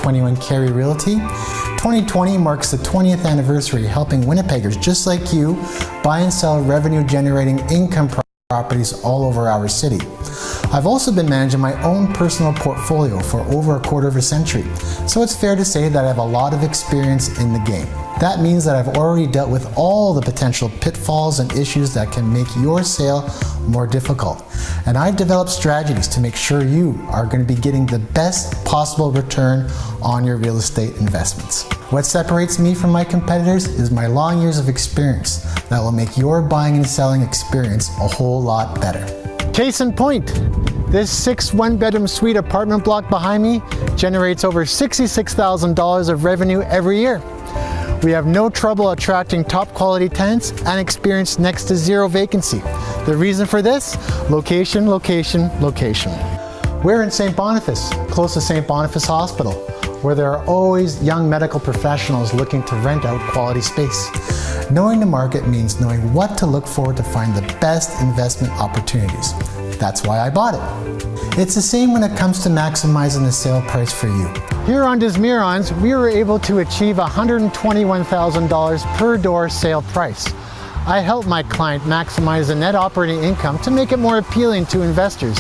2021 CARRIERE Realty. 2020 marks the 20th anniversary helping Winnipeggers just like you buy and sell revenue-generating income properties all over our city. I've also been managing my own personal portfolio for over a quarter of a century, so it's fair to say that I have a lot of experience in the game. That means that I've already dealt with all the potential pitfalls and issues that can make your sale more difficult. And I've developed strategies to make sure you are going to be getting the best possible return on your real estate investments. What separates me from my competitors is my long years of experience that will make your buying and selling experience a whole lot better. Case in point, this 6 one-bedroom suite apartment block behind me generates over $66,000 of revenue every year. We have no trouble attracting top quality tenants and experience next to zero vacancy. The reason for this? Location, location, location. We're in St. Boniface, close to St. Boniface Hospital, where there are always young medical professionals looking to rent out quality space. Knowing the market means knowing what to look for to find the best investment opportunities. That's why I bought it. It's the same when it comes to maximizing the sale price for you. Here on Des Mirons, we were able to achieve $121,000 per door sale price. I helped my client maximize the net operating income to make it more appealing to investors.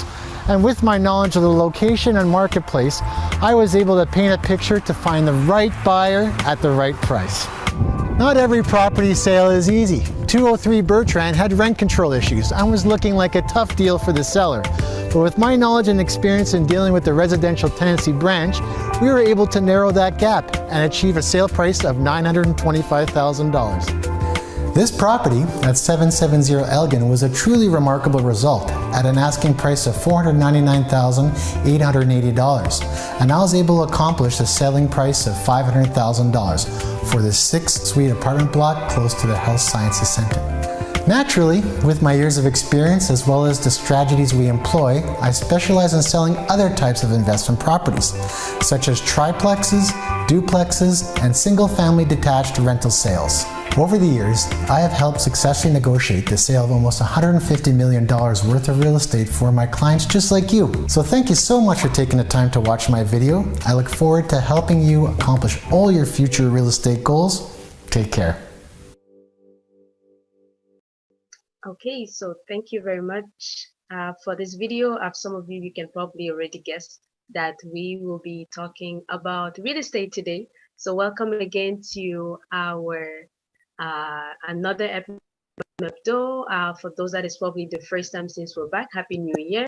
And with my knowledge of the location and marketplace, I was able to paint a picture to find the right buyer at the right price. Not every property sale is easy. 203 Bertrand had rent control issues and was looking like a tough deal for the seller. But with my knowledge and experience in dealing with the residential tenancy branch, we were able to narrow that gap and achieve a sale price of $925,000. This property at 770 Elgin was a truly remarkable result at an asking price of $499,880, and I was able to accomplish the selling price of $500,000 for this 6-suite apartment block close to the Health Sciences Center. Naturally, with my years of experience as well as the strategies we employ, I specialize in selling other types of investment properties, such as triplexes, duplexes, and single-family detached rental sales. Over the years, I have helped successfully negotiate the sale of almost $150 million worth of real estate for my clients just like you. So thank you so much for taking the time to watch my video. I look forward to helping you accomplish all your future real estate goals. Take care. Okay, so thank you very much for this video. As some of you can probably already guess that we will be talking about real estate today. So welcome again to our another episode of Ondo. For those that is probably the first time since we're back, Happy New Year.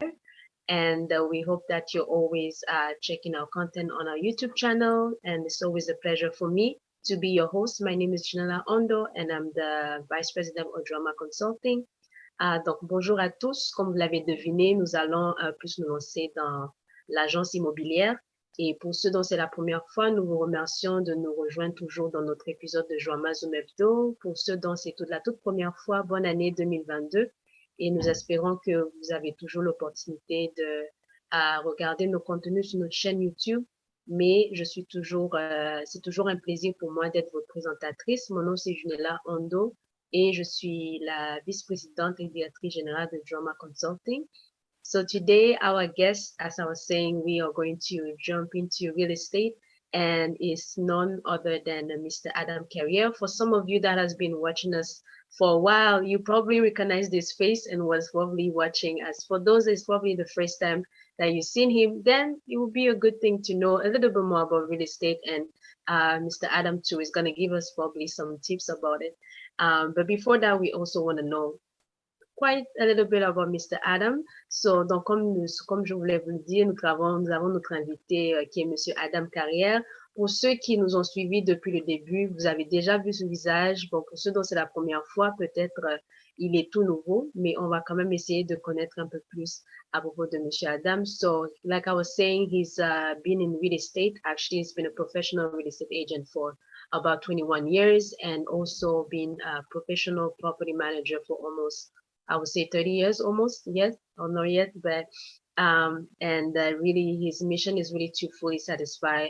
And we hope that you're always checking our content on our YouTube channel. And it's always a pleasure for me to be your host. My name is Junella Ondo and I'm the Vice-Présidente au Drama Consulting. Donc, bonjour à tous. Comme vous l'avez deviné, nous allons plus nous lancer dans l'agence immobilière. Et pour ceux dont c'est la première fois, nous vous remercions de nous rejoindre toujours dans notre épisode de Joama Zoom Hebdo. Pour ceux dont c'est la toute première fois, bonne année 2022. Et nous espérons que vous avez toujours l'opportunité de regarder nos contenus sur notre chaîne YouTube. Mais c'est toujours un plaisir pour moi d'être votre présentatrice. Mon nom c'est Junella Ondo et je suis la vice-présidente et directrice générale de Drama Consulting. So today, our guest, as I was saying, we are going to jump into real estate and is none other than Mr. Adam CARRIERE. For some of you that has been watching us for a while, you probably recognize this face and was probably watching us. For those, it's probably the first time that you've seen him, then it will be a good thing to know a little bit more about real estate. And Mr. Adam too is going to give us probably some tips about it. But before that, we also want to know quite a little bit about Mr. Adam. So, donc, comme je voulais vous le dire, nous avons notre invité qui est Monsieur Adam CARRIERE. Pour ceux qui nous ont suivis depuis le début, vous avez déjà vu son visage. Bon, pour ceux dont c'est la première fois, peut-être il est tout nouveau, mais on va quand même essayer de connaître un peu plus à propos de Monsieur Adam. So, like I was saying, he's been in real estate. Actually, he's been a professional real estate agent for about 21 years and also been a professional property manager for almost, I would say 30 years almost, yes, or not yet, but, really his mission is really to fully satisfy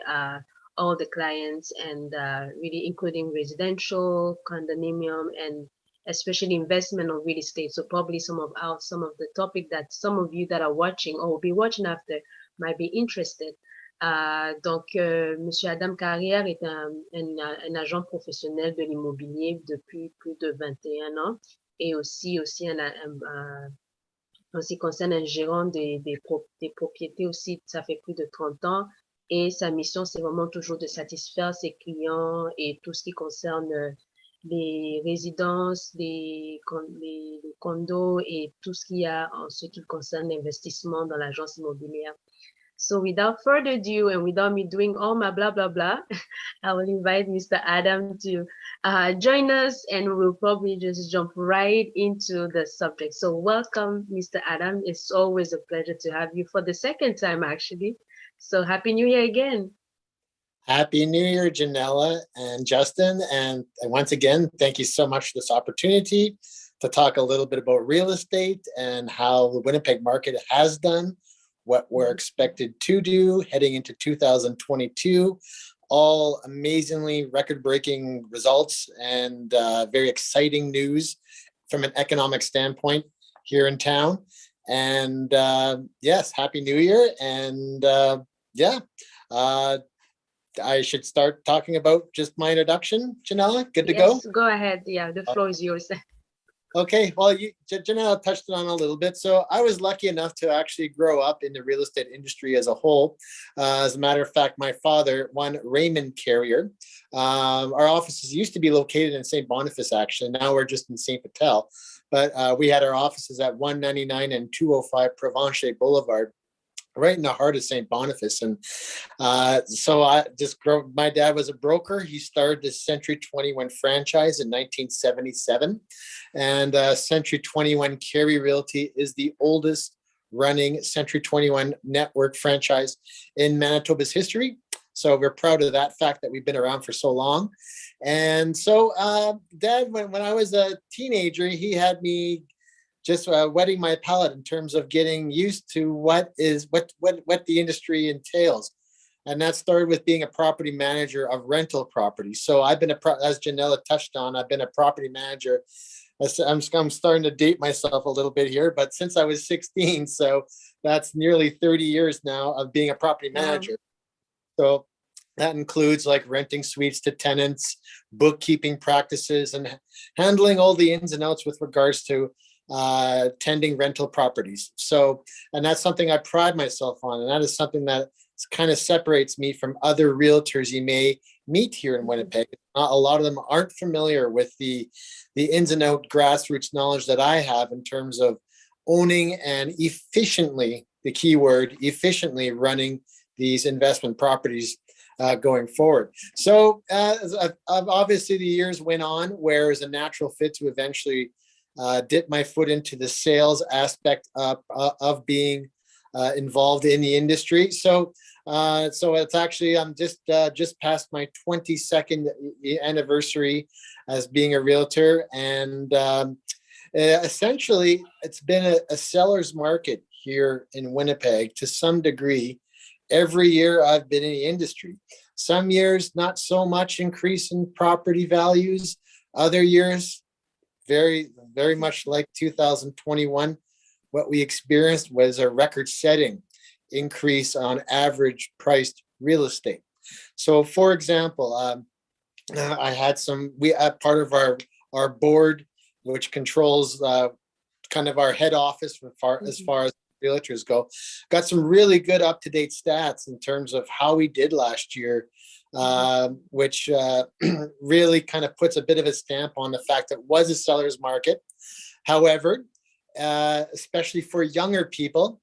all the clients and really including residential, condominium, and especially investment on real estate. So probably some of the topic that some of you that are watching or will be watching after might be interested. Monsieur Adam Carrière est un agent professionnel de l'immobilier depuis plus de 21 ans et aussi en ce qui concerne un gérant des propriétés aussi, ça fait plus de 30 ans. Et sa mission, c'est vraiment toujours de satisfaire ses clients et tout ce qui concerne les résidences, les condos et tout ce qu'il y a en ce qui concerne l'investissement dans l'agence immobilière. So without further ado and without me doing all my blah, blah, blah, I will invite Mr. Adam to join us and we'll probably just jump right into the subject. So welcome, Mr. Adam. It's always a pleasure to have you for the second time, actually. So Happy New Year again. Happy New Year, Janella and Justin. And once again, thank you so much for this opportunity to talk a little bit about real estate and how the Winnipeg market has done, what we're expected to do heading into 2022. All amazingly record-breaking results and very exciting news from an economic standpoint here in town. And yes, Happy New Year. And I should start talking about just my introduction, Janella. Good to go? Yes, go ahead. Yeah, the floor is yours. Okay, well, Janella touched on a little bit. So I was lucky enough to actually grow up in the real estate industry as a whole. As a matter of fact, my father, one Raymond Carriere, our offices used to be located in St. Boniface, actually. Now we're just in St. Patel. But we had our offices at 199 and 205 Provencher Boulevard, right in the heart of St. Boniface. And so my dad was a broker. He started the Century 21 franchise in 1977. And Century 21 CARRIERE Realty is the oldest running Century 21 network franchise in Manitoba's history. So we're proud of that fact that we've been around for so long. And so Dad, when I was a teenager, he had me just wetting my palate in terms of getting used to what the industry entails. And that started with being a property manager of rental properties. So I've been as Janella touched on, I've been a property manager. I'm starting to date myself a little bit here, but since I was 16, so that's nearly 30 years now of being a property manager. So that includes like renting suites to tenants, bookkeeping practices, and handling all the ins and outs with regards to tending rental properties. So, and that's something I pride myself on. And that is something that kind of separates me from other realtors you may meet here in Winnipeg. A lot of them aren't familiar with the ins and out grassroots knowledge that I have in terms of owning and efficiently, the key word, efficiently running these investment properties going forward. So obviously the years went on where it's a natural fit to eventually dip my foot into the sales aspect of being involved in the industry. So it's actually, I'm just past my 22nd anniversary as being a realtor. And essentially it's been a seller's market here in Winnipeg to some degree. Every year I've been in the industry. Some years, not so much increase in property values. Other years, very, very much like 2021, what we experienced was a record-setting increase on average priced real estate. So, for example, I had part of our board, which controls kind of our head office as far as realtors go, got some really good up-to-date stats in terms of how we did last year, which really kind of puts a bit of a stamp on the fact that it was a seller's market. However, especially for younger people,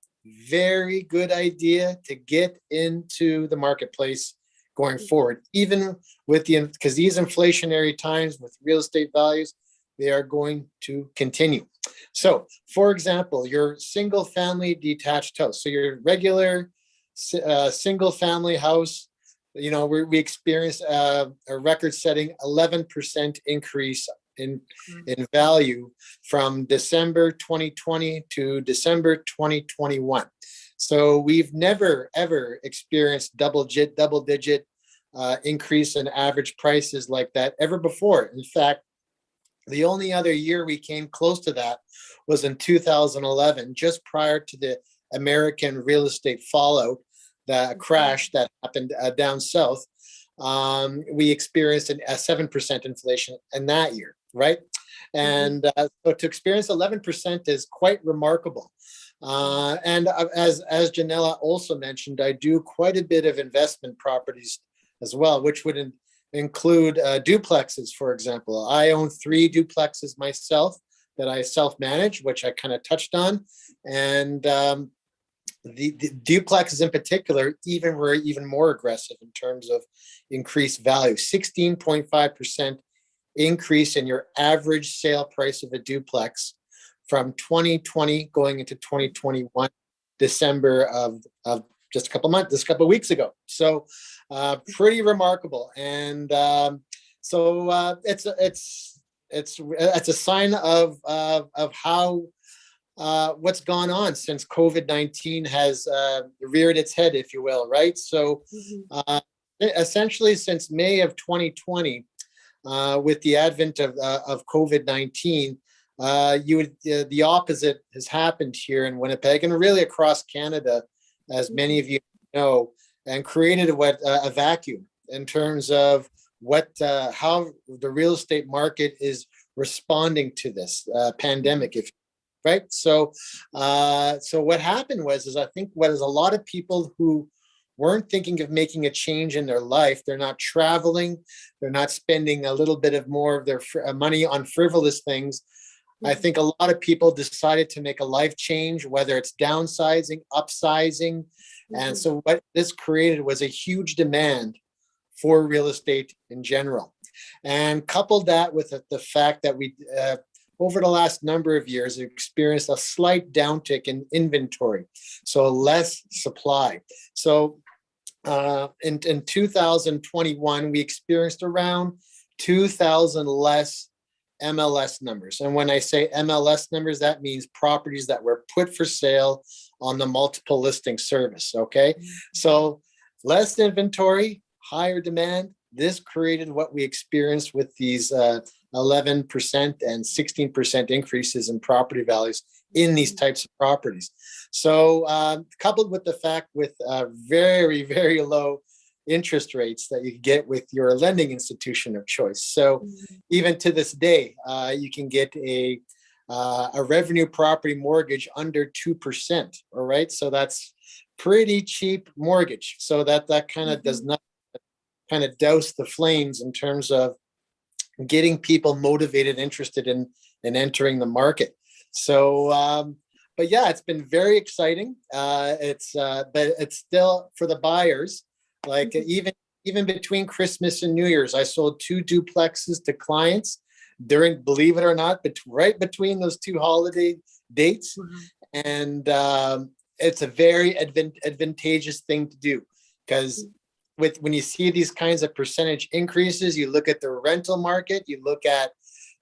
very good idea to get into the marketplace going forward, even with because these inflationary times with real estate values, they are going to continue. So, for example, your single family detached house. So your regular single family house, you know, we experienced a record-setting 11% increase in value from December 2020 to December 2021. So we've never ever experienced double-digit increase in average prices like that ever before. In fact, the only other year we came close to that was in 2011, just prior to the American real estate fallout. the crash that happened down south, we experienced a 7% inflation in that year, right? And so to experience 11% is quite remarkable. And as Janella also mentioned, I do quite a bit of investment properties as well, which would include duplexes, for example. I own 3 duplexes myself that I self-manage, which I kind of touched on. And the duplexes in particular were even more aggressive in terms of increased value. 16.5% increase in your average sale price of a duplex from 2020 going into 2021, December of just a couple of weeks ago. So pretty remarkable. And so it's a sign of how what's gone on since COVID-19 has reared its head, if you will, right? So essentially since May of 2020, with the advent of COVID-19, the opposite has happened here in Winnipeg and really across Canada, as many of you know, and created a vacuum in terms of how the real estate market is responding to this pandemic, right? So what happened was I think what is a lot of people who weren't thinking of making a change in their life, they're not traveling, they're not spending a little bit of more of their money on frivolous things. I think a lot of people decided to make a life change, whether it's downsizing, upsizing. And so what this created was a huge demand for real estate in general. And coupled that with the fact that we, over the last number of years, experienced a slight downtick in inventory, so less supply. So in 2021, we experienced around 2,000 less MLS numbers. And when I say MLS numbers, that means properties that were put for sale on the multiple listing service, okay? So less inventory, higher demand. This created what we experienced with these 11% and 16% increases in property values in these types of properties. So coupled with the fact with very, very low interest rates that you get with your lending institution of choice. So even to this day, you can get a revenue property mortgage under 2%, all right? So that's pretty cheap mortgage. So that kind of does not kind of douse the flames in terms of getting people motivated, interested in entering the market. So, but yeah, it's been very exciting. But it's still for the buyers, like even between Christmas and New Year's, I sold 2 duplexes to clients during, believe it or not, right between those 2 holiday dates. And it's a very advantageous thing to do, because when you see these kinds of percentage increases, you look at the rental market, you look at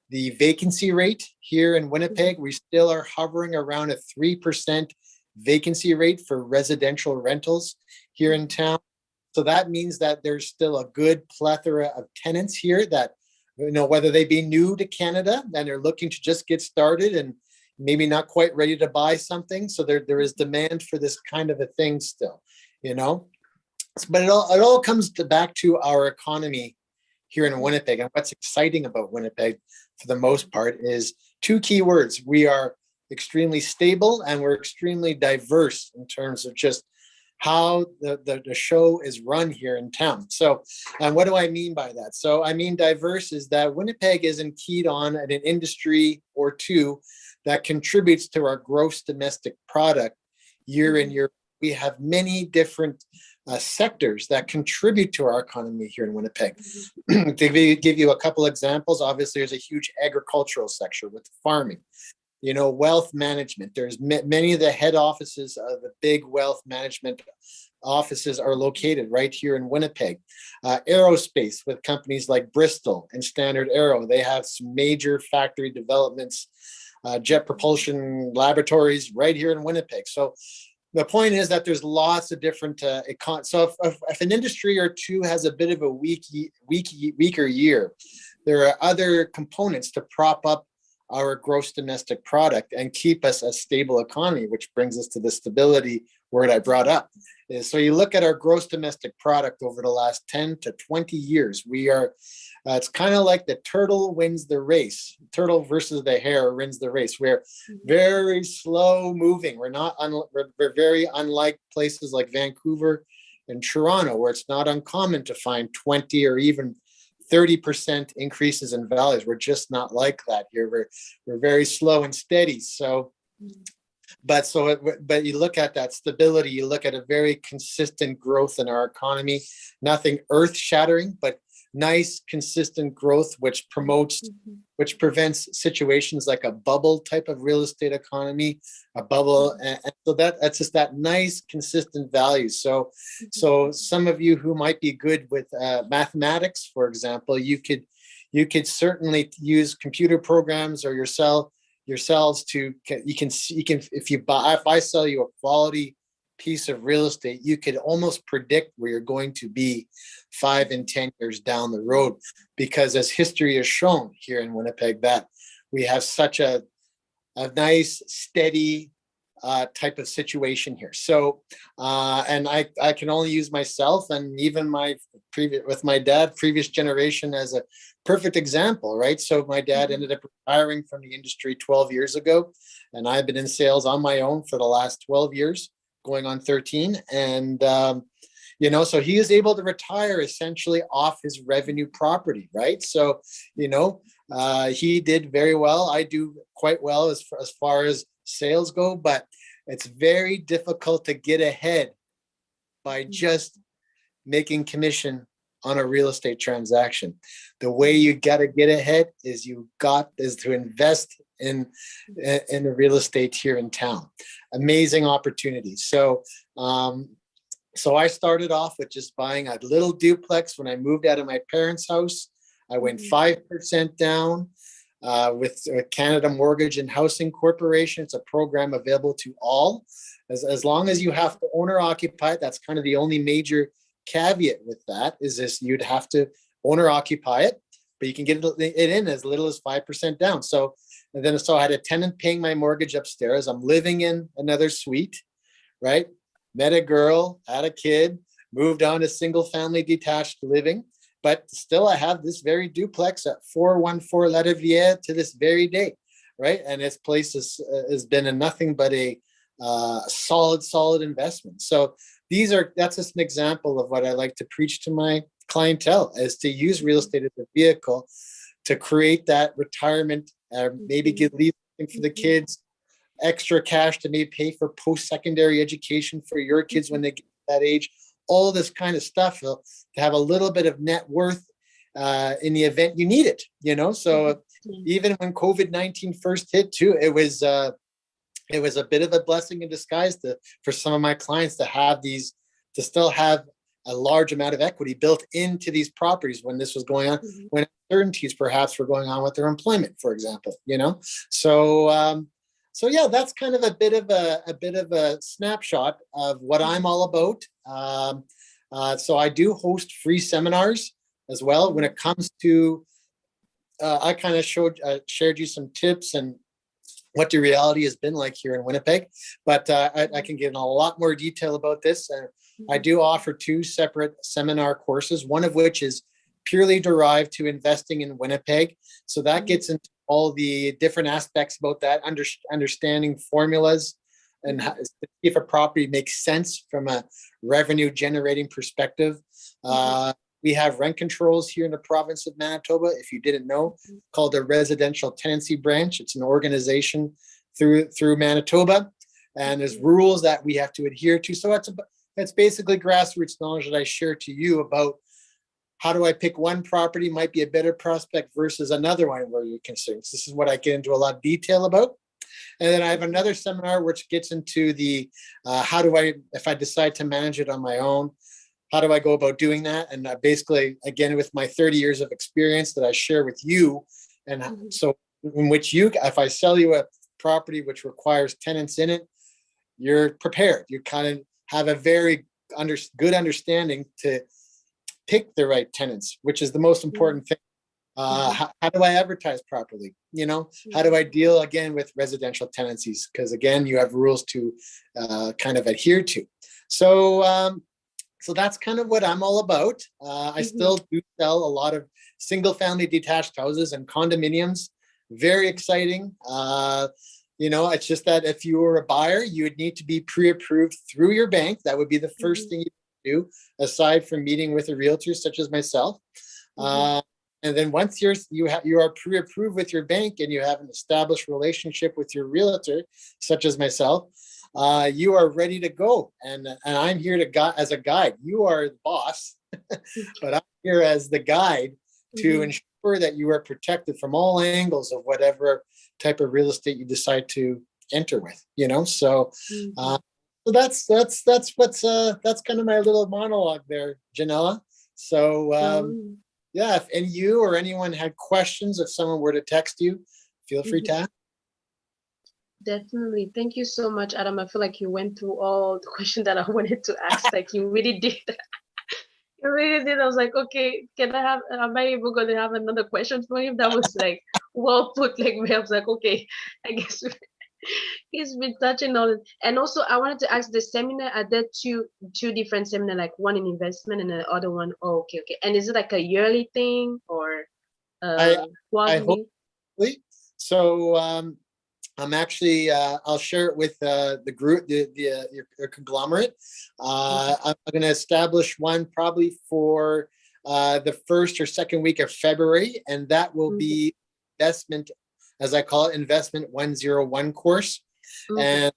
the vacancy rate here in Winnipeg, we still are hovering around a 3% vacancy rate for residential rentals here in town. So that means that there's still a good plethora of tenants here that, you know, whether they be new to Canada and they're looking to just get started and maybe not quite ready to buy something. So there is demand for this kind of a thing still, you know. But it all comes back to our economy here in Winnipeg. And what's exciting about Winnipeg, for the most part, is 2 key words. We are extremely stable and we're extremely diverse in terms of just how the show is run here in town. So, and what do I mean by that? So I mean diverse is that Winnipeg isn't keyed on at an industry or two that contributes to our gross domestic product year in, year. We have many different sectors that contribute to our economy here in Winnipeg. To give you a couple examples, obviously there's a huge agricultural sector with farming. You know, wealth management. There's many of the head offices of the big wealth management offices are located right here in Winnipeg. Aerospace with companies like Bristol and Standard Aero. They have some major factory developments, jet propulsion laboratories right here in Winnipeg. So the point is that there's lots of different so if an industry or two has a bit of a weaker year, there are other components to prop up our gross domestic product and keep us a stable economy, which brings us to the stability word I brought up. Is so you look at our gross domestic product over the last 10 to 20 years, we are, it's kind of like the turtle wins the race. Turtle versus the hare wins the race. We're very slow moving. We're not, we're very unlike places like Vancouver and Toronto, where it's not uncommon to find 20 or even 30% increases in values. We're just not like that here. We're very slow and steady. So, but you look at that stability, you look at a very consistent growth in our economy, nothing earth shattering, but nice, consistent growth, which promotes, which prevents situations like a bubble type of real estate economy, a bubble. And so that's just that nice, consistent value. So some of you who might be good with mathematics, for example, you could certainly use computer programs or yourselves to, if I sell you a quality piece of real estate, you could almost predict where you're going to be 5 and 10 years down the road, because as history has shown here in Winnipeg, that we have such a nice, steady type of situation here. So, and I can only use myself and even my previous generation as a perfect example, right? So my dad ended up retiring from the industry 12 years ago, and I've been in sales on my own for the last 12 years, going on 13. And, so he is able to retire essentially off his revenue property, right? So, he did very well. I do quite well as far as sales go, but it's very difficult to get ahead by just making commission on a real estate transaction. The way you got to get ahead is to invest in the real estate here in town. Amazing opportunity. So I started off with just buying a little duplex when I moved out of my parents' house. I went 5% down with Canada Mortgage and Housing Corporation. It's a program available to all. As long as you have to owner occupy it, that's kind of the only major caveat with that, is this: you'd have to owner occupy it, but you can get it in as little as 5% down. So I had a tenant paying my mortgage upstairs. I'm living in another suite, right? Met a girl, had a kid, moved on to single family detached living, but still I have this very duplex at 414 La Riviere to this very day, right? And this place has been a nothing but a solid investment. So that's just an example of what I like to preach to my clientele, is to use real estate as a vehicle to create that retirement, maybe get leave for the kids, extra cash to maybe pay for post-secondary education for your kids when they get to that age, all this kind of stuff, to have a little bit of net worth in the event you need it, So even when COVID-19 first hit too, it was a bit of a blessing in disguise for some of my clients to still have a large amount of equity built into these properties when this was going on, when uncertainties perhaps were going on with their employment, for example, So yeah, that's kind of a bit of a snapshot of what I'm all about. So I do host free seminars as well when it comes to, I kind of shared you some tips and what the reality has been like here in Winnipeg, but I can get in a lot more detail about this. I do offer 2 separate seminar courses, one of which is purely derived to investing in Winnipeg. So that gets into all the different aspects about that, understanding formulas and how, if a property makes sense from a revenue generating perspective. We have rent controls here in the province of Manitoba, if you didn't know, called the Residential Tenancy Branch. It's an organization through Manitoba, and there's rules that we have to adhere to. So it's basically grassroots knowledge that I share to you about how do I pick one property might be a better prospect versus another one where you're concerned. So this is what I get into a lot of detail about. And then I have another seminar which gets into the if I decide to manage it on my own, how do I go about doing that? And basically, again, with my 30 years of experience that I share with you, and so in which if I sell you a property which requires tenants in it, you're prepared. You kind of have a very good understanding to pick the right tenants, which is the most important thing. How do I advertise properly? You know, how do I deal again with residential tenancies? Because again, you have rules to kind of adhere to. So, so that's kind of what I'm all about. I still do sell a lot of single family detached houses and condominiums. Very exciting. You know, it's just that if you were a buyer, you would need to be pre-approved through your bank. That would be the first thing you do, aside from meeting with a realtor such as myself. And then once you are pre-approved with your bank and you have an established relationship with your realtor, such as myself, you are ready to go. And I'm here to as a guide. You are the boss, but I'm here as the guide to ensure that you are protected from all angles of whatever type of real estate you decide to enter with. You know, so that's kind of my little monologue there, Janella. So. Yeah, if any you or anyone had questions, if someone were to text you, feel free to ask. Definitely. Thank you so much, Adam. I feel like you went through all the questions that I wanted to ask. Like you really did. You really did. I was like, okay, am I able going to have another question for him? That was like well put. Like I was like, okay, I guess he's been touching on it. And also I wanted to ask the seminar, are there two different seminar, like one in investment and the other one? Oh, okay. And is it like a yearly thing or I quarterly? hope so. I'm actually I'll share it with the group, your conglomerate. I'm going to establish one probably for the first or second week of February, and that will be investment, as I call it, investment 101 course. And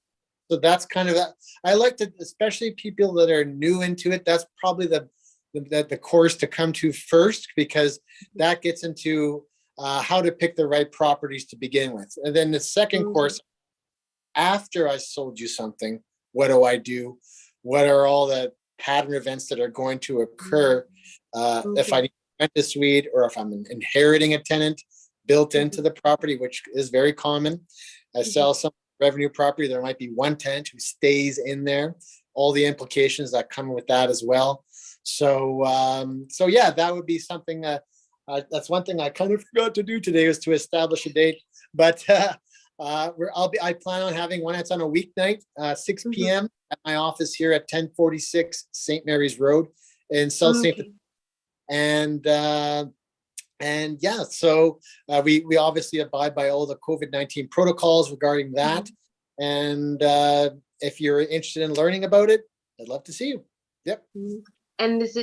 so that's kind of I like to, especially people that are new into it, that's probably the course to come to first, because that gets into how to pick the right properties to begin with. And then the second course, after I sold you something, what do I do? What are all the pattern events that are going to occur if I need to rent a suite, or if I'm inheriting a tenant built into the property, which is very common. I sell some revenue property, there might be one tenant who stays in there, all the implications that come with that as well. So so yeah, that would be something that's one thing I kind of forgot to do today, was to establish a date. But I plan on having one. It's on a weeknight, 6 p.m. at my office here at 1046 St. Mary's Road in South St. And yeah, so we obviously abide by all the COVID-19 protocols regarding that. And if you're interested in learning about it, I'd love to see you. Yep. And is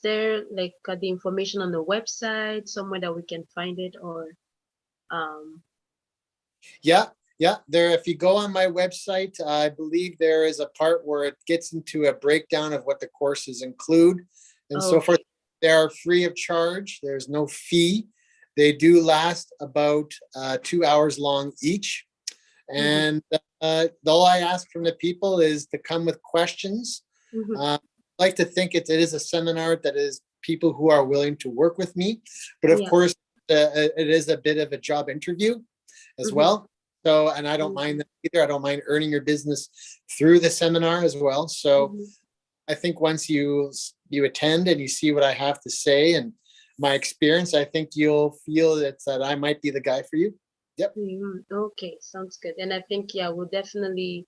there like the information on the website somewhere that we can find it, or Yeah, there, if you go on my website, I believe there is a part where it gets into a breakdown of what the courses include and so forth. They are free of charge. There's no fee. They do last about 2 hours long each. And all I ask from the people is to come with questions. I like to think it is a seminar that is people who are willing to work with me, but of course it is a bit of a job interview as well. So, and I don't mind that either. I don't mind earning your business through the seminar as well. So I think once you attend and you see what I have to say and my experience, I think you'll feel that I might be the guy for you. Yep. Okay, sounds good. And I think, yeah, we'll definitely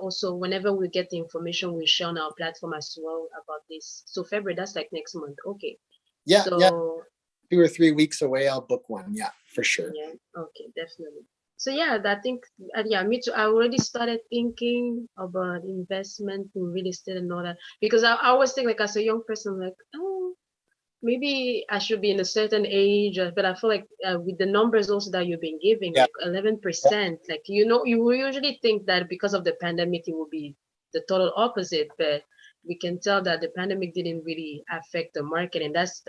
also, whenever we get the information, we share on our platform as well about this. So February, that's like next month. Okay. Yeah, so, yeah. 2 or 3 weeks away, I'll book one. Yeah, for sure. Yeah. Okay, definitely. So yeah, I think, yeah, me too. I already started thinking about investment in real estate and all that, because I always think, like, as a young person, like, oh, maybe I should be in a certain age, but I feel like with the numbers also that you've been giving, like 11%, like, you will usually think that because of the pandemic, it will be the total opposite, but we can tell that the pandemic didn't really affect the market, and that's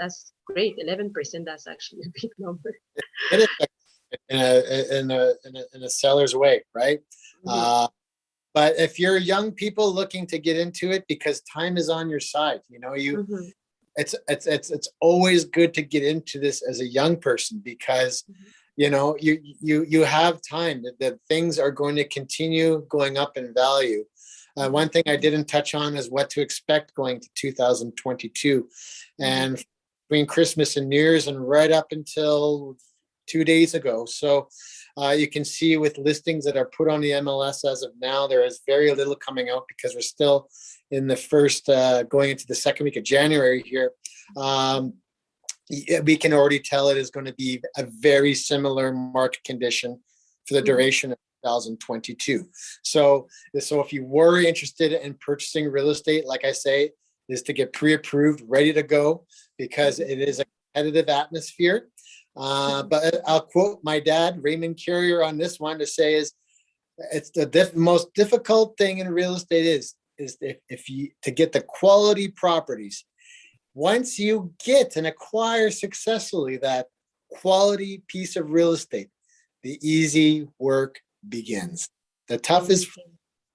great. 11%, that's actually a big number. It is in a seller's way, right? But if you're young people looking to get into it, because time is on your side, it's always good to get into this as a young person, because you have time, that things are going to continue going up in value. One thing I didn't touch on is what to expect going to 2022. And between Christmas and New Year's and right up until 2 days ago. So you can see with listings that are put on the MLS as of now, there is very little coming out because we're still in the first, going into the second week of January here. We can already tell it is going to be a very similar market condition for the duration of 2022. So if you were interested in purchasing real estate, like I say, is to get pre-approved, ready to go, because it is a competitive atmosphere. But I'll quote my dad, Raymond Carrier, on this one to say is, it's the most difficult thing in real estate is if you to get the quality properties. Once you get and acquire successfully that quality piece of real estate, the easy work begins. The toughest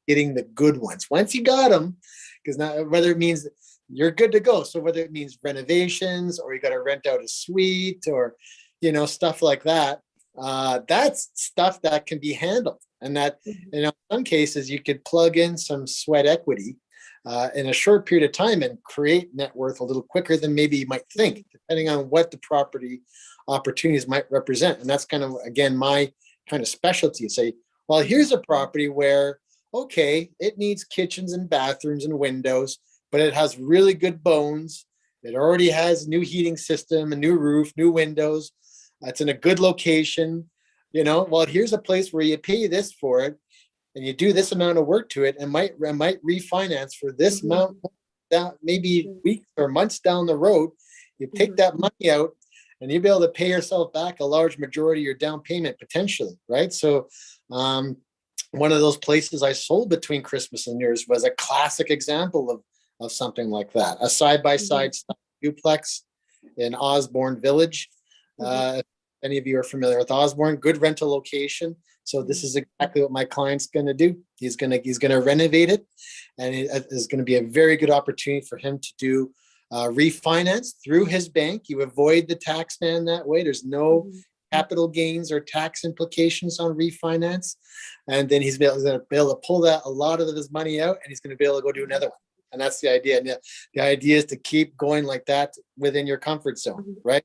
getting the good ones. Once you got them, because now whether it means you're good to go. So whether it means renovations or you got to rent out a suite or, stuff like that, that's stuff that can be handled. And that, in some cases, you could plug in some sweat equity in a short period of time and create net worth a little quicker than maybe you might think, depending on what the property opportunities might represent. And that's kind of, again, my kind of specialty. Say, well, here's a property where, okay, it needs kitchens and bathrooms and windows, but it has really good bones. It already has new heating system, a new roof, new windows. It's in a good location. Well, here's a place where you pay this for it and you do this amount of work to it and might refinance for this amount down, maybe weeks or months down the road. You take that money out and you'll be able to pay yourself back a large majority of your down payment potentially, right? So one of those places I sold between Christmas and New Year's was a classic example of something like that. A side-by-side duplex in Osborne Village. Any of you are familiar with Osborne, good rental location. So this is exactly what my client's going to do. He's going to renovate it, and it is going to be a very good opportunity for him to do refinance through his bank. You avoid the tax man that way. There's no capital gains or tax implications on refinance, and then he's going to be able to pull a lot of his money out, and he's going to be able to go do another one. And that's the idea. And the idea is to keep going like that within your comfort zone, right?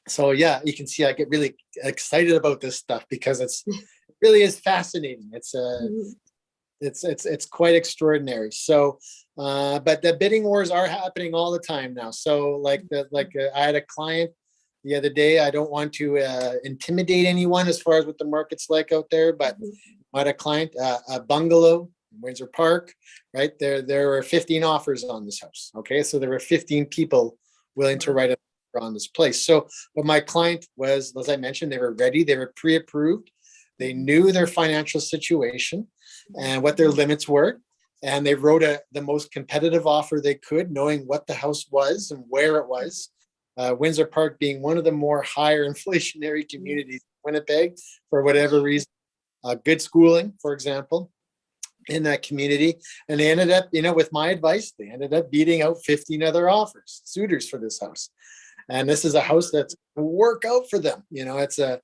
So yeah, you can see I get really excited about this stuff because it really is fascinating. It's quite extraordinary. So, but the bidding wars are happening all the time now. So I had a client the other day. I don't want to intimidate anyone as far as what the market's like out there, but I had a client, a bungalow in Windsor Park, right? There were 15 offers on this house. Okay, so there were 15 people willing to write on this place. So, but my client was, as I mentioned, they were ready. They were pre-approved. They knew their financial situation and what their limits were. And they wrote the most competitive offer they could, knowing what the house was and where it was. Windsor Park being one of the more higher inflationary communities in Winnipeg, for whatever reason. Good schooling, for example, in that community. And they ended up, with my advice, they ended up beating out 15 other offers, suitors for this house. And this is a house that's going to work out for them. It's a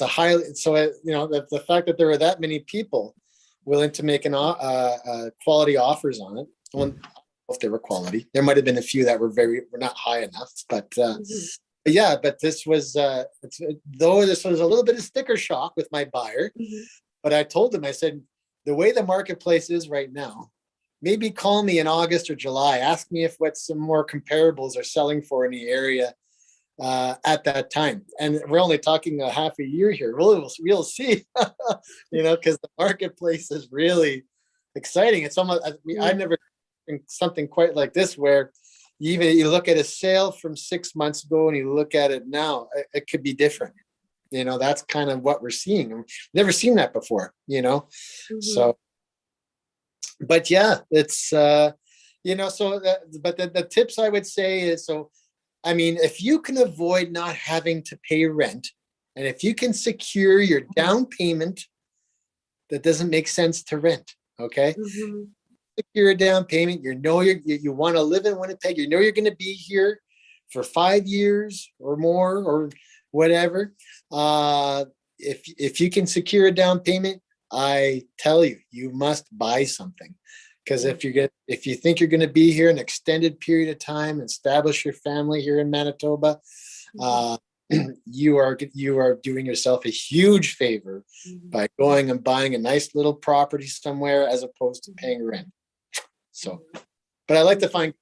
highly, so the fact that there were that many people willing to make quality offers on it. Well, I don't know if they were quality. There might have been a few that were not high enough, but yeah, but this was, though this was a little bit of sticker shock with my buyer, but I told him, I said, the way the marketplace is right now, maybe call me in August or July. Ask me what some more comparables are selling for in the area at that time. And we're only talking a half a year here. We'll see, because the marketplace is really exciting. It's almost, I've never seen something quite like this where you look at a sale from 6 months ago and you look at it now, it could be different. That's kind of what we're seeing. I've never seen that before, so. But yeah, it's, but the tips I would say is, if you can avoid not having to pay rent, and if you can secure your down payment, that doesn't make sense to rent. Okay. Secure a down payment. You want to live in Winnipeg. You're going to be here for 5 years or more or whatever. If you can secure a down payment, I tell you, you must buy something. Because if you think you're going to be here an extended period of time, establish your family here in Manitoba, you are doing yourself a huge favor by going and buying a nice little property somewhere as opposed to paying rent. So, but I like to find.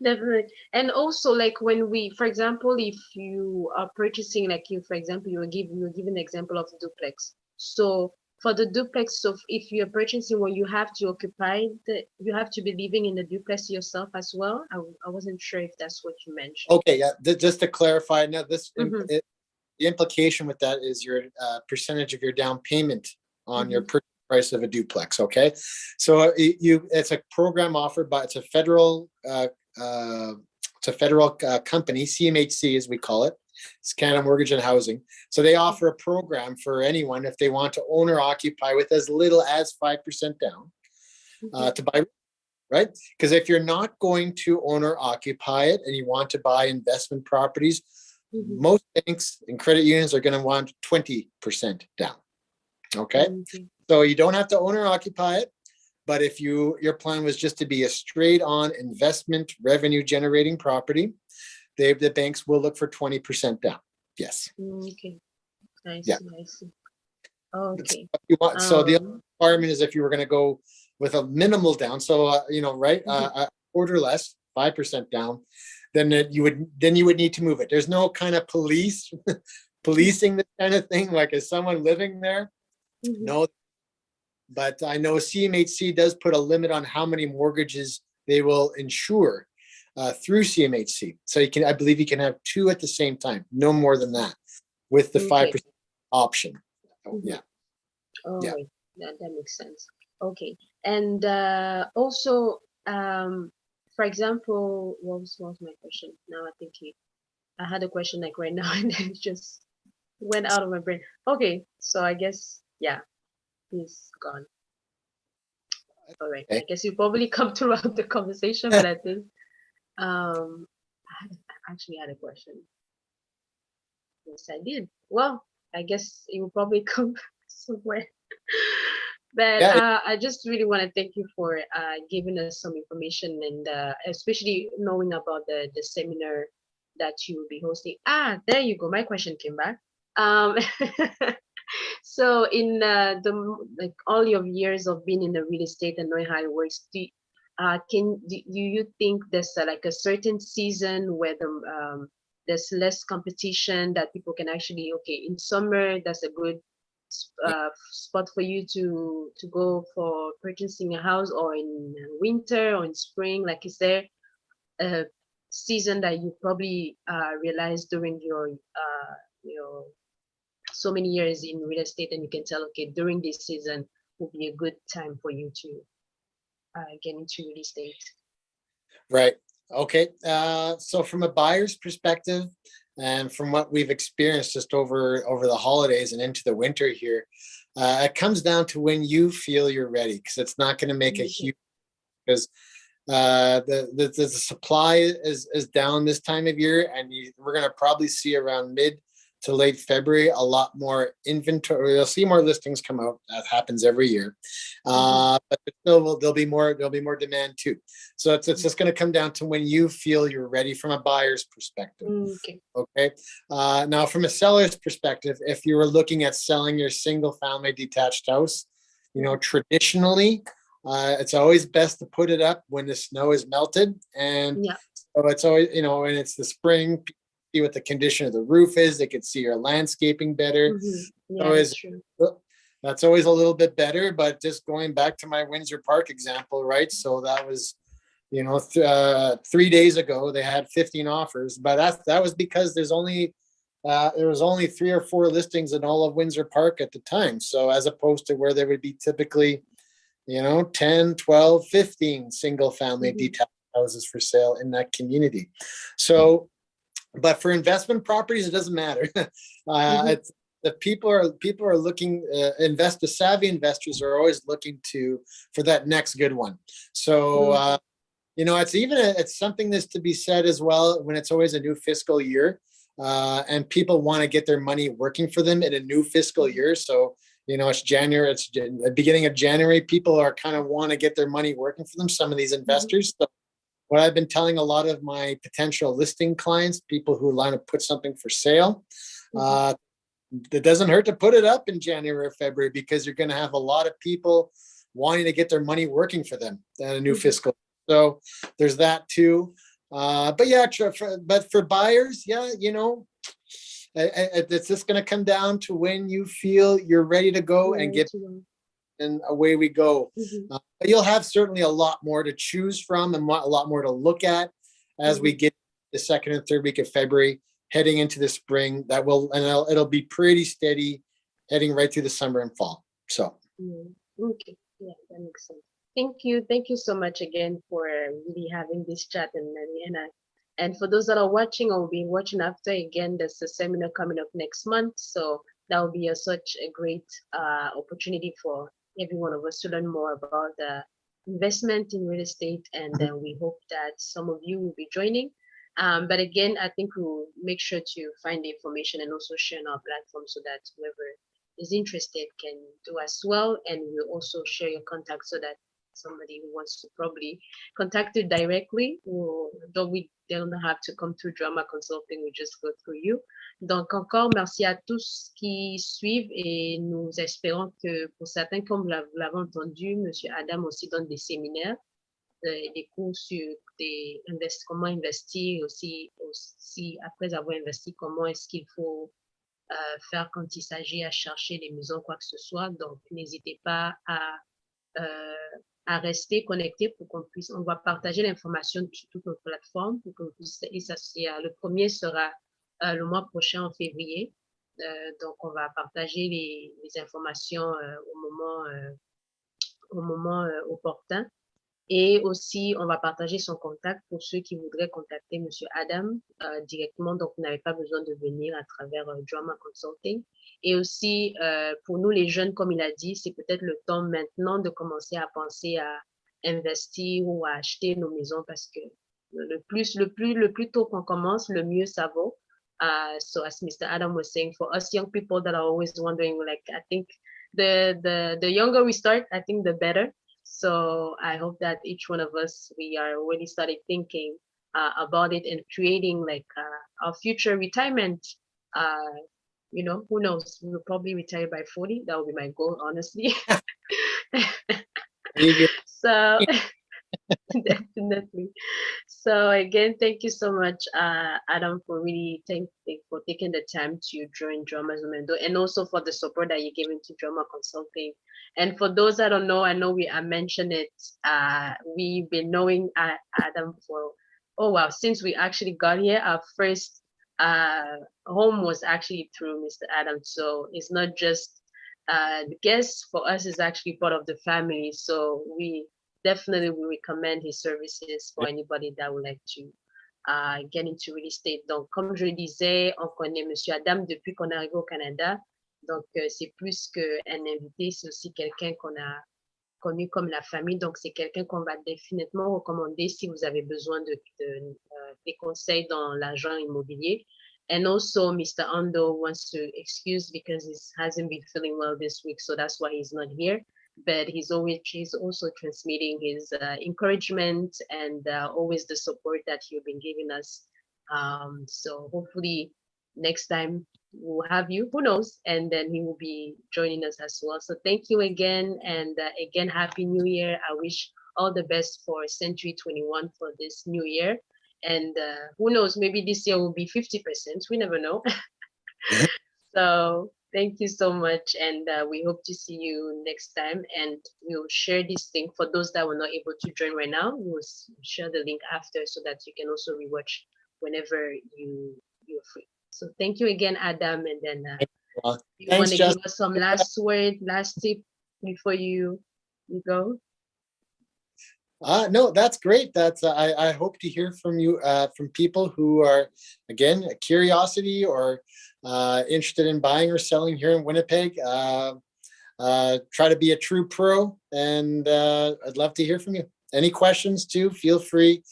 Definitely. And also, like, when we, for example, if you are purchasing, like, you, for example, you give an example of duplex. So for the duplex, so if you're purchasing one, you have to you have to be living in the duplex yourself as well. I wasn't sure if that's what you mentioned. Okay, yeah. Just to clarify, now the implication with that is your percentage of your down payment on your purchase price of a duplex. Okay, so it's a program offered by it's a federal company, CMHC as we call it. It's Canada Mortgage and Housing. So they offer a program for anyone if they want to own or occupy with as little as 5% down to buy, right? Because if you're not going to own or occupy it and you want to buy investment properties, most banks and credit unions are going to want 20% down. Okay. So you don't have to own or occupy it. But if your plan was just to be a straight on investment revenue generating property, the banks will look for 20% down. Yes. Okay. Nice. Yeah. Nice. Okay. So the other requirement is if you were going to go with a minimal down, so a quarter less, 5% down, then you would need to move it. There's no kind of policing this kind of thing. Like, is someone living there? No. But I know CMHC does put a limit on how many mortgages they will insure through CMHC. So I believe you can have two at the same time, no more than that, with the 5% option. Yeah. Oh, yeah. That makes sense. Okay. And also, for example, what was my question? Now I think I had a question like right now and then it just went out of my brain. Okay. So I guess, yeah, he's gone. All right. Okay. I guess you probably come throughout the conversation, but I think I actually had a question. Yes, I did. Well, I guess it will probably come somewhere. But I just really want to thank you for giving us some information and especially knowing about the seminar that you will be hosting. There you go. My question came back. So in like all your years of being in the real estate and knowing how it works, do you think there's like a certain season where there's less competition that people can actually, in summer that's a good spot for you to go for purchasing a house, or in winter or in spring? Like, is there a season that you probably realized during your so many years in real estate and you can tell, during this season will be a good time for you to get into real estate? Right. Okay. So from a buyer's perspective, and from what we've experienced just over the holidays and into the winter here, it comes down to when you feel you're ready, because it's not going to make a huge, because the supply is down this time of year, and we're going to probably see around mid to late February a lot more inventory. You'll see more listings come out. That happens every year, but still there'll be more demand too. So it's just going to come down to when you feel you're ready from a buyer's perspective. Okay. Now from a seller's perspective, if you were looking at selling your single family detached house, traditionally it's always best to put it up when the snow is melted, and so it's always and it's the spring. See what the condition of the roof is. They can see your landscaping better. That's true. That's always a little bit better. But just going back to my Windsor Park example, right? So that was, 3 days ago they had 15 offers, but that was because there was only 3 or 4 listings in all of Windsor Park at the time. So as opposed to where there would be typically, 10, 12, 15 single family detached houses for sale in that community. So. But for investment properties, it doesn't matter. It's the people are looking. Savvy investors are always looking for that next good one. So it's something that's to be said as well when it's always a new fiscal year, and people want to get their money working for them in a new fiscal year. So You know, it's January, it's the beginning of January. People are kind of want to get their money working for them, some of these investors. So what I've been telling a lot of my potential listing clients, people who want to put something for sale, it doesn't hurt to put it up in January or February, because you're going to have a lot of people wanting to get their money working for them in a new fiscal. So there's that too. But yeah, but for buyers, yeah, you know, it's just going to come down to when you feel you're ready to go and get, and away we go. But you'll have certainly a lot more to choose from and a lot more to look at as we get the second and third week of February, heading into the spring. That will, and it'll be pretty steady heading right through the summer and fall. So. Okay, yeah, that makes sense. Thank you so much again for really having this chat, and for those that are watching or will be watching after, again, there's a seminar coming up next month, so that will be such a great opportunity for every one of us to learn more about investment in real estate, and then we hope that some of you will be joining. But again, I think we'll make sure to find the information and also share on our platform so that whoever is interested can do as well, and we'll also share your contact so that somebody who wants to probably contact you directly, they don't have to come through Drama Consulting, we just go through you. Donc encore merci à tous qui suivent, et nous espérons que pour certains, comme vous l'avez entendu, Monsieur Adam aussi donne des séminaires, des cours sur comment investir, aussi après avoir investi, comment est-ce qu'il faut faire quand il s'agit à chercher des maisons, quoi que ce soit. Donc n'hésitez pas à rester connecté pour on va partager l'information sur toutes nos plateformes pour qu'on puisse, et ça, le premier sera le mois prochain en février. Donc on va partager les informations au moment opportun. Et aussi, on va partager son contact pour ceux qui voudraient contacter Monsieur Adam directement. Donc, vous n'avez pas besoin de venir à travers Drama Consulting. Et aussi, pour nous, les jeunes, comme il a dit, c'est peut-être le temps maintenant de commencer à penser à investir ou à acheter nos maisons, parce que le plus tôt qu'on commence, le mieux ça vaut. So as Mr. Adam was saying, for us young people that are always wondering, like, I think the younger we start, I think the better. So I hope that each one of us, we are already started thinking about it and creating like our future retirement. You know, who knows? We'll probably retire by 40. That will be my goal, honestly. So definitely. So again, thank you so much, Adam, for really for taking the time to join Drama Zoom, and also for the support that you gave into Drama Consulting. And for those that don't know, I know I mentioned it. We've been knowing Adam for, oh wow, since we actually got here. Our first home was actually through Mr. Adam. So it's not just the guest, for us is actually part of the family. So we definitely will recommend his services for anybody that would like to get into real estate. Donc, comme je le disais, on connaît Monsieur Adam depuis qu'on est arrivé au Canada. Donc, c'est plus qu'un invité, c'est aussi quelqu'un qu'on a connu comme la famille. Donc, c'est quelqu'un qu'on va définitivement recommander si vous avez besoin des conseils dans l'agent immobilier. And also, Mr. Ondo wants to excuse because he hasn't been feeling well this week, so that's why he's not here. But he's also transmitting his encouragement and always the support that you've been giving us. So hopefully next time we'll have you, who knows, and then he will be joining us as well. So thank you again, and again, Happy New Year. I wish all the best for Century 21 for this new year. And who knows, maybe this year will be 50%. We never know. So thank you so much. And we hope to see you next time. And we'll share this link for those that were not able to join right now. We'll share the link after so that you can also rewatch whenever you're free. So thank you again, Adam. And then you want to give us some last tip before you go? No, that's great. That's I hope to hear from you, from people who are, again, a curiosity or interested in buying or selling here in Winnipeg. Try to be a true pro, and I'd love to hear from you. Any questions too, feel free.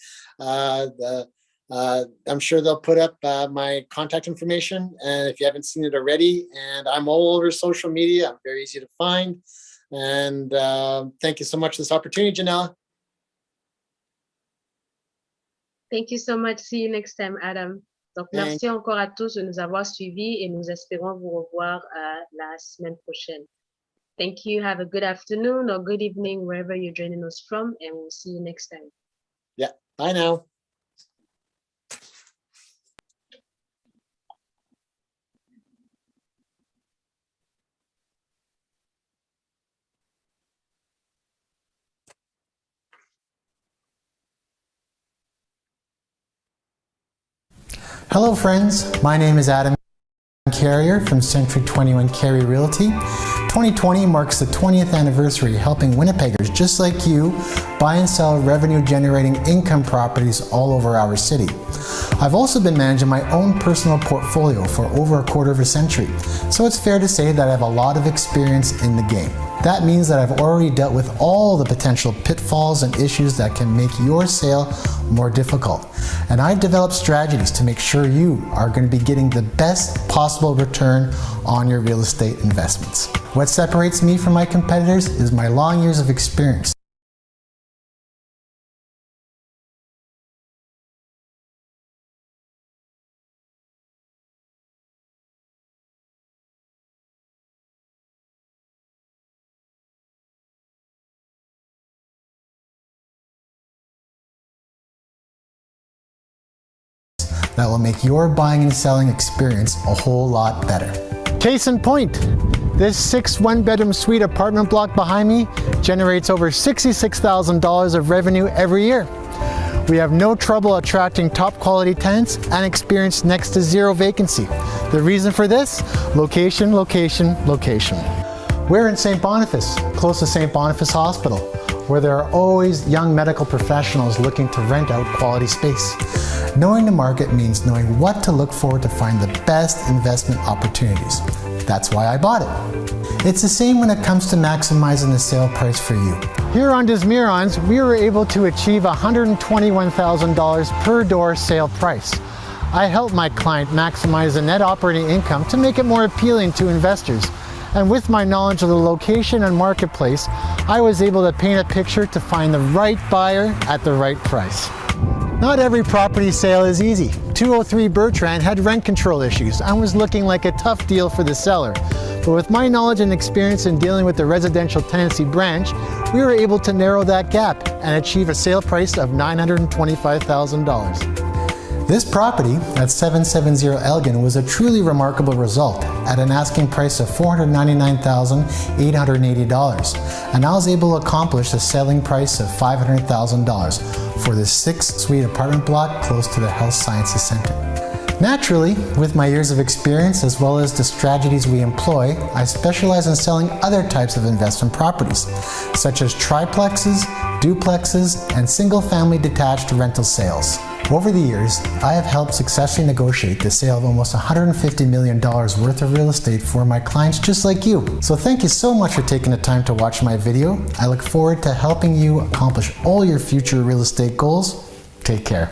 I'm sure they'll put up my contact information, and if you haven't seen it already, and I'm all over social media. I'm very easy to find. And thank you so much for this opportunity, Janella. Thank you so much. See you next time, Adam. Donc, merci encore à tous de nous avoir suivis et nous espérons vous revoir la semaine prochaine. Thank you. Have a good afternoon or good evening, wherever you're joining us from, and we'll see you next time. Yeah. Bye now. Hello friends, my name is Adam Carrier from Century 21 CARRIERE Realty. 2020 marks the 20th anniversary helping Winnipeggers just like you buy and sell revenue-generating income properties all over our city. I've also been managing my own personal portfolio for over a quarter of a century, so it's fair to say that I have a lot of experience in the game. That means that I've already dealt with all the potential pitfalls and issues that can make your sale more difficult. And I've developed strategies to make sure you are going to be getting the best possible return on your real estate investments. What separates me from my competitors is my long years of experience. That will make your buying and selling experience a whole lot better. Case in point, this 6 one-bedroom suite apartment block behind me generates over $66,000 of revenue every year. We have no trouble attracting top quality tenants and experience next to zero vacancy. The reason for this? Location, location, location. We're in St. Boniface, close to St. Boniface Hospital, where there are always young medical professionals looking to rent out quality space. Knowing the market means knowing what to look for to find the best investment opportunities. That's why I bought it. It's the same when it comes to maximizing the sale price for you. Here on Des Mirons, we were able to achieve $121,000 per door sale price. I helped my client maximize the net operating income to make it more appealing to investors. And with my knowledge of the location and marketplace, I was able to paint a picture to find the right buyer at the right price. Not every property sale is easy. 203 Bertrand had rent control issues and was looking like a tough deal for the seller. But with my knowledge and experience in dealing with the residential tenancy branch, we were able to narrow that gap and achieve a sale price of $925,000. This property at 770 Elgin was a truly remarkable result at an asking price of $499,880, and I was able to accomplish a selling price of $500,000 for this 6-suite apartment block close to the Health Sciences Center. Naturally, with my years of experience as well as the strategies we employ, I specialize in selling other types of investment properties, such as triplexes, duplexes, and single-family detached rental sales. Over the years, I have helped successfully negotiate the sale of almost $150 million worth of real estate for my clients just like you. So thank you so much for taking the time to watch my video. I look forward to helping you accomplish all your future real estate goals. Take care.